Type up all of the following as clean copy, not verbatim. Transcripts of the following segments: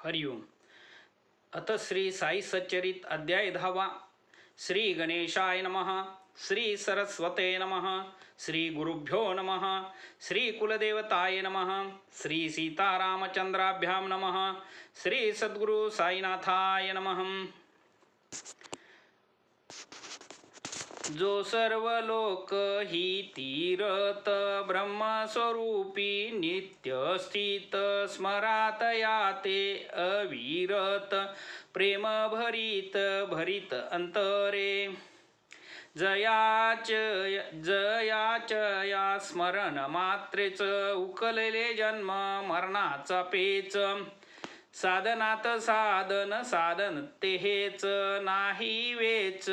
हरिओम. अथ श्री साई सच्चरित अध्याय 10. श्री गणेशाय नमः. श्री सरस्वते नमः. श्री गुरुभ्यो नमः. श्री कुलदेवताय नमः. श्री सीतारामचंद्राभ्यां नमः. श्री सद्गुरु साईनाथाय नमः. जो सर्व लोक ही तीरत ब्रह्मस्वरूपी नित्य स्थित स्मरात याते अविरत प्रेम भरित भरित अंतरे जयाच या स्मरण मात्रेच उकलले जन्म मरणाचा पेच साधनात साधन तेहेच नाही वेच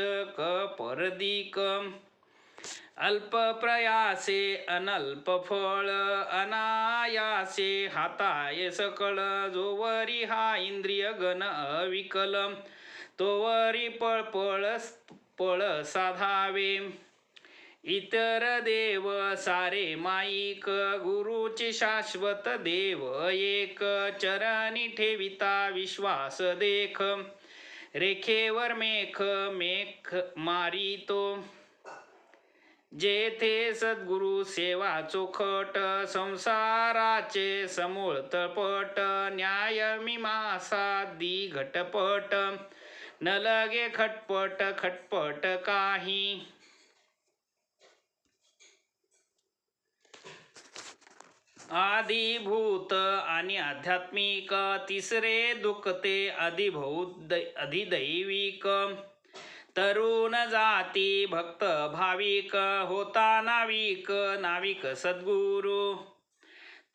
परदिक अल्प प्रयासे अनल्प फळ अनायासे हाताय सकळ जोवरी हा इंद्रिय गण अविकल तोवरी पळ साधावे इतर देव सारे माईक गुरुची शाश्वत देव एक चरणी ठेविता विश्वास देख रेखेवर मेख मारितो जेथे सद्गुरु सेवा चोखट संसाराचे समूळ तळपट न्याय मीमांसादी घटपट न लगे खटपट काही आदिभूत आणि आध्यात्मिक तिसरे दुखते अधिदैविक तरुण जाती भक्त भाविक होता नाविक सद्गुरु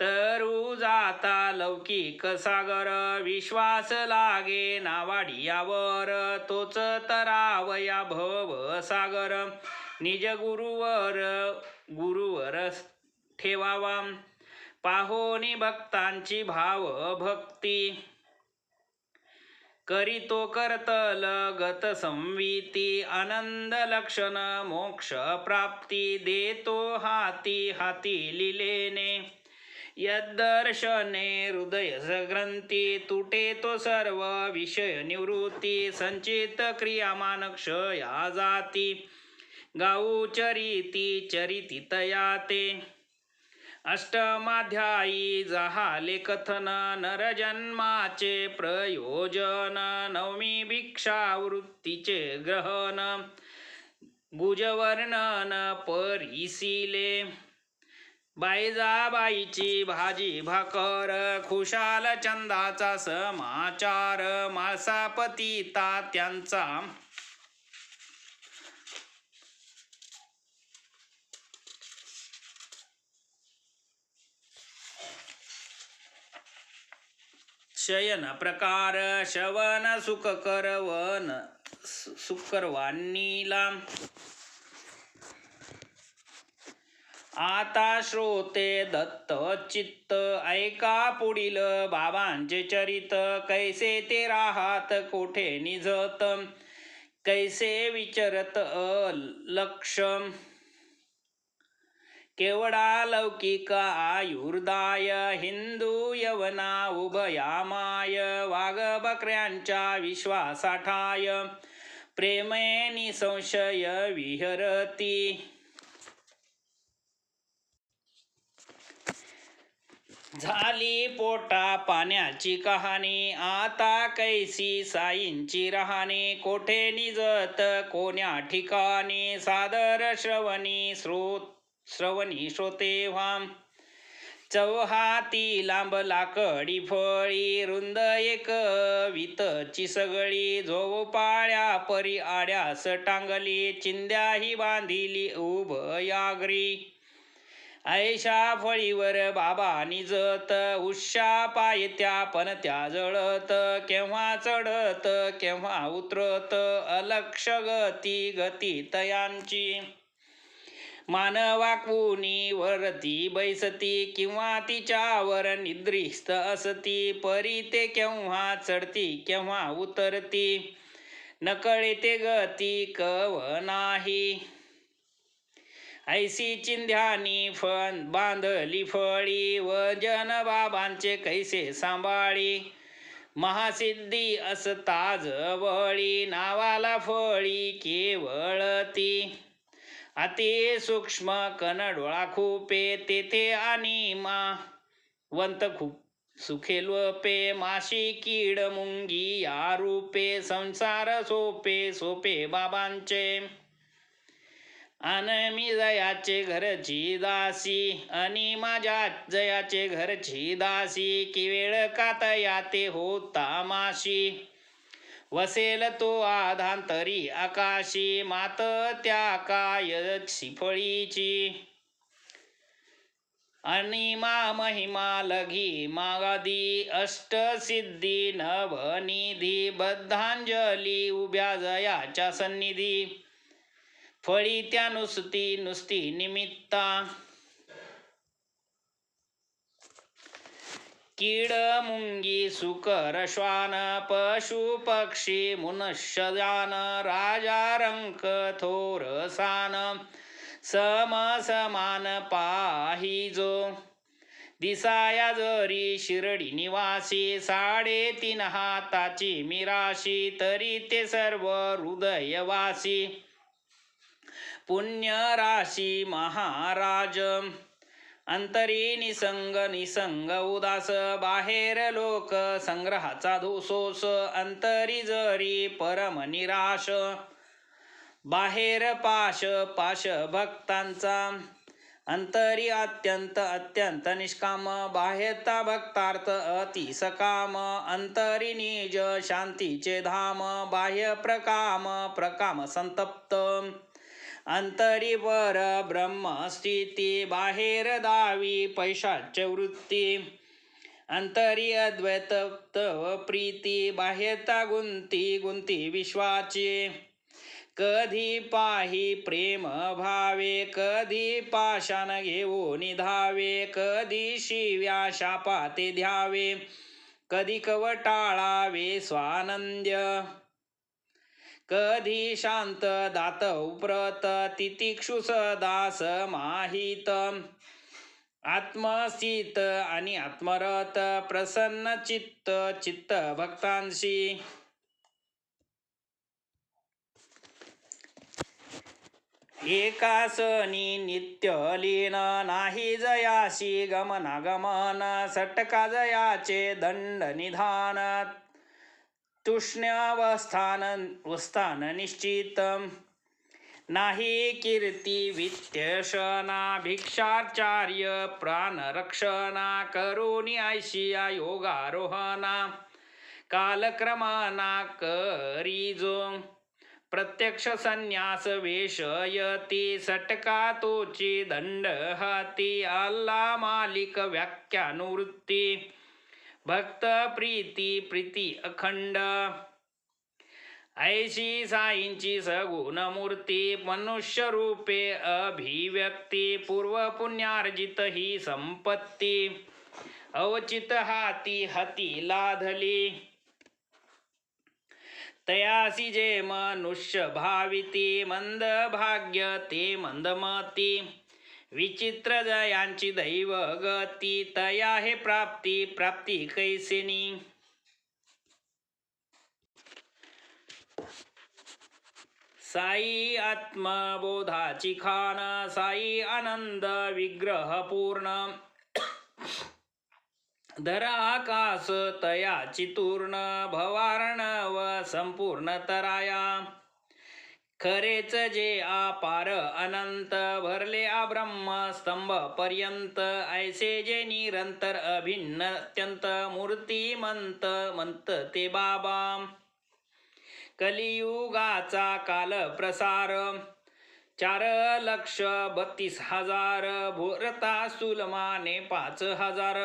तरु जाता लौकिक सागर विश्वास लागे नावाडियावर तोच तरावया भव सागर निज गुरुवर ठेवावा पाहोनी भक्तांची भाव भक्ती करीतो करतल गत संविती आनंद लक्षण मोक्ष प्राप्ती देतो हाती लिलेने यद्दर्शने हृदय ग्रंथी तुटे तो सर्व विषय निवृत्ती संचित क्रियामान क्षया जाती गाऊ चरिती तयाते अष्टमाध्यायी जहाले कथन नरजन्माचे प्रयोजन नवमी भिक्षावृत्तीचे ग्रहण भुजवर्णन परिशिले बाईची भाजी भाकर खुशाल चंदाचा समाचार मासापती तात्यांचा शयन प्रकार श्रवण सुकरवानीला आता श्रोते दत्त चित्त ऐका पुढील बाबांचे चरित कैसे ते राहात कोठे निजत कैसे विचरत लक्ष केवडा लौकिक आयुर्दाय हिंदू यवना उभयामाय वाघ बकऱ्यांच्या विश्वासाठाय प्रेमे निसंशय विहरती झाली पोटा पाण्याची कहाणी आता कैसी साईंची राहणी कोठे निजत कोण्या ठिकाणी सादर श्रवणी श्रोते व्हाम चौहाती लांब लाकडी फळी रुंद एक वितची सगळी झोपाळ्या परी आड्यास टांगली चिंध्याही बांधिली उभयाग्री ऐशा फळीवर बाबा निजत उषा पायत्या पण त्या जळत केव्हा चढत केव्हा उतरत अलक्ष गती तयांची मानवाकुनी वरती बैसती किंवा तिच्यावर निद्रिस्त असती परी ते केव्हा चढती केव्हा उतरती नकळे ते गती कव नाही ऐसी चिंध्यानी बांधली फळी व जन बाबांचे कैसे सांभाळी महासिद्धी असता जवळी, नावाला फळी केवळ ती. अति सूक्ष्म कण डोळा खूपे, तेथे अनिमा वंत खूप सुखे पे. माशी कीड मुंगी या रूपे, संसार सोपे सोपे बाबांचे. अनमी जयाचे घरची दासी, आणि माझ्या जयाचे घरची दासी. कि वेळ कातया ते होता माशी, वसेल तो आधांतरी आकाशी. मात त्या काय फळीची, अनिमा महिमा लघी मागादी. अष्टसिद्धी नवनिधी, बद्धांजली उभ्या जयाच्या सन्निधी. फळी त्या नुसती नुसती निमित्ता, कीड मुंगी सुकर श्वान. पशु पक्षी मनुष्य जान, राजा रंक थोर सान. सम समान पाहिजो, दिसाया जरी शिरडी निवासी. 3.5 हाताची मिराशी, तरी ते सर्व हृदयवासी. पुण्य राशी महाराज, अंतरी निसंग निसंग उदास. बाहेर लोक संग्रहाचा धोसोस, अंतरी जरी परम निराश. बाहेर पाश पाश भक्तांचा, अंतरी अत्यंत अत्यंत निष्काम. बाह्यता भक्तार्थ अति सकाम, अंतरी निज शांतीचे धाम. बाह्य प्रकाम प्रकाम संतप्त, अंतरी पर ब्रह्म स्थिती. बाहेर दावी पैशाच वृत्ती, अंतरी अद्वैत प्रीती. बाह्यता गुंती गुंती विश्वाची, कधी पाही प्रेम भावे. कधी पाषाण घेऊन धावे, कधी शिव्या शापाते ध्यावे. कधी कवटाळावे स्वानंद्य, कधी शांत दात उप्रत. तितिक्षु सदा समाहित, आत्मस्थित आणि आत्मरत. प्रसन्न चित्त चित्त भक्तांशी, एकासनी नित्य लीन. नाही जयाशी गमनागमन, सटका जयाचे दंड निधान. तुष्ण्यावस्थान निश्चित, नाही कीर्ती वित्त्यशना. भिक्षाचार्य प्राणरक्षणा, करुणी ऐशिया योगारोहणा. कालक्रमणा करीजो, प्रत्यक्ष संन्यास वेशयती. सटका तोची दंड हाती, अल्ला मालिक व्याख्यानुवृत्ती. भक्त प्रीती प्रीती अखंड, ऐशी साईंची सगुण मूर्ती. मनुष्य रूपे अभिव्यक्ती, पूर्व पुण्यार्जित ही संपत्ती. अवचित हाती हाती लाधली, तयासी जे मनुष्य भाविती. मंद भाग्य ते मंदमती, विचित्र जयांची दैव गती. तया हे प्राप्ती प्राप्ती कैसेनी. साई आत्मबोधाची खान, साई आनंद विग्रह पूर्ण. धर आकाश तयाची तूर्ण, भवार्णव संपूर्ण तराया. खरेच जे अपार अनंत, भरले ब्रह्म स्तंभ पर्यंत. ऐसे जे निरंतर अभिन्न अत्यंत, मूर्तिमंत मंत ते बाबा. कलियुगाचा काल प्रसार, 4,32,000. भोरता सुलमाने 5,000.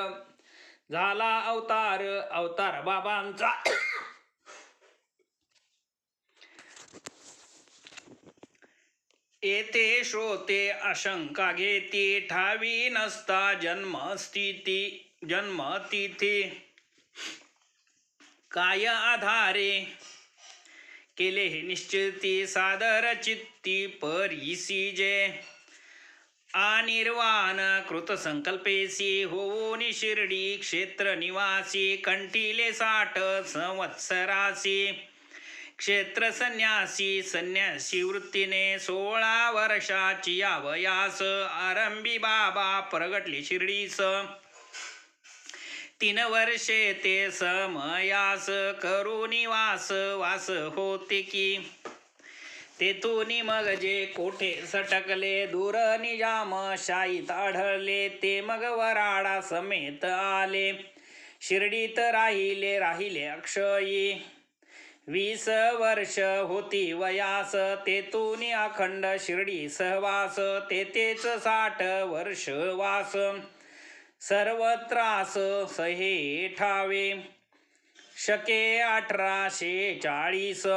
झाला अवतार अवतार बाबांचा. येथे श्रोते आशंका घेती, ठावी नसता जन्मतिथी. काय आधारे केले हे निश्चिती, सादर चित्ती परीसी जे. अनिर्वाण कृत संकल्पेसी होऊनी शिर्डी क्षेत्र निवासी कंठीले 60 संवत्सरासी क्षेत्र संन्यासी वृत्तीने 16 वर्षाची यावयास आरंभी बाबा प्रगटले शिर्डीस 3 वर्षे ते समयास करुणी वास होते की तेथून मग जे कोठे सटकले दूर निजाम शाहीत आढळले ते मग वराडा समेत आले शिर्डीत राहिले अक्षयी 20 वर्ष होती वयास तेथून अखंड शिर्डी सहवास तेथेच 60 वर्ष वास सर्व त्रास सहे ठावे शके 1840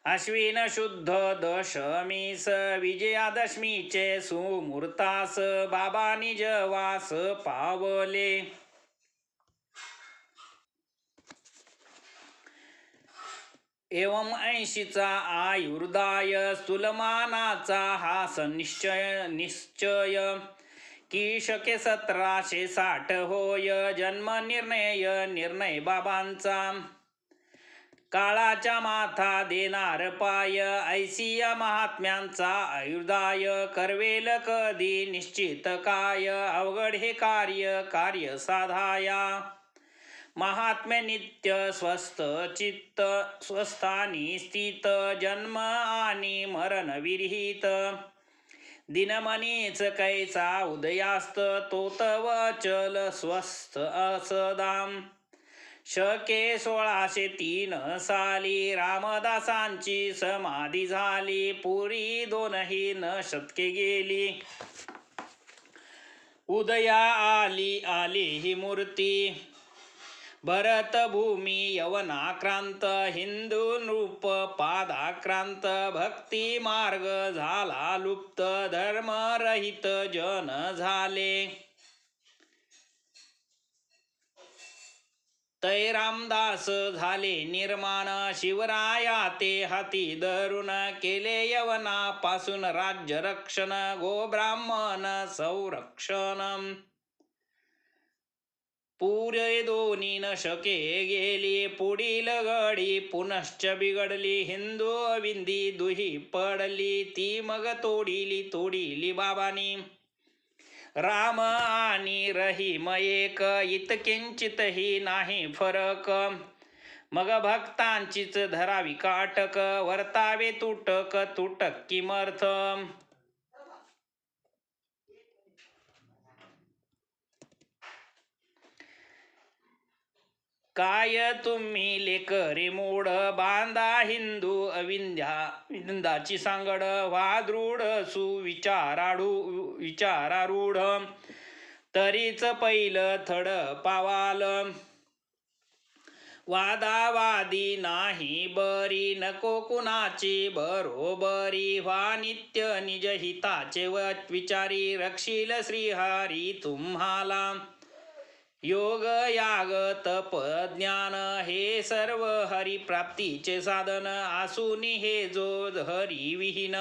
अश्विन शुद्ध दशमीस विजयादशमीचे सुमुहूर्तास बाबा निजवास पावले एवं 80चा आयुर्दाय स्थूलमानाचा हा निश्चय की शके 1760 होय जन्म निर्णय बाबांचा काळाच्या माथा देणार पाय ऐसिया महात्म्यांचा आयुर्दाय करवेल कधी निश्चित काय अवघड हे कार्य साधाया महात्म्य नित्य स्वस्थ चित्त स्वस्थानी स्थित जन्म आणि मरण विरहित दिनमनीच कैचा उदयास्त तो तव चल स्वस्थ असदाम शके 1603 साली रामदासांची समाधी झाली पुरी 2 शतके गेली उदया आली ही मूर्ती भरत भूमी यवनाक्रांत हिंदू नृप पादाक्रांत भक्ती मार्ग झाला लुप्त धर्मरहित जन झाले तै रामदास झाले निर्माण शिवराया ते हाती धरून केले यवनापासून राज्य रक्षण गोब्राह्मण संरक्षण पुरे 2 शके गेली पुढील घडी पुनश्च बिघडली हिंदू विंदी दुही पडली ती मग तोडीली बाबांनी राम आणि रहीम एक इतकिंचितही नाही फरक मग भक्तांचीच धरावी काटक वर्तावे तुटक किमर्थ काय तुम्ही लेकरे मूड बांधा हिंदू विंदाची सांगड वादृढ विचारारूढ तरीच पहिलं थड पावाल वादावादी नाही बरी नको कुणाची बरोबरी व्हा नित्य निज हिताचे विचारी रक्षील श्रीहरी तुम्हाला योग याग तप ज्ञान हे सर्व हरिप्राप्तीचे साधन आसून हे जो हरी विहीन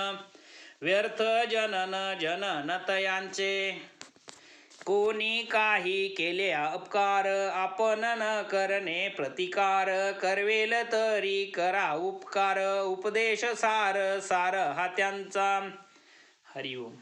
व्यर्थ जनन तयांचे कोणी काही केले अपकार आपण न करणे प्रतिकार करवेल तरी करा उपकार उपदेश सार हा त्यांचा हरिओम.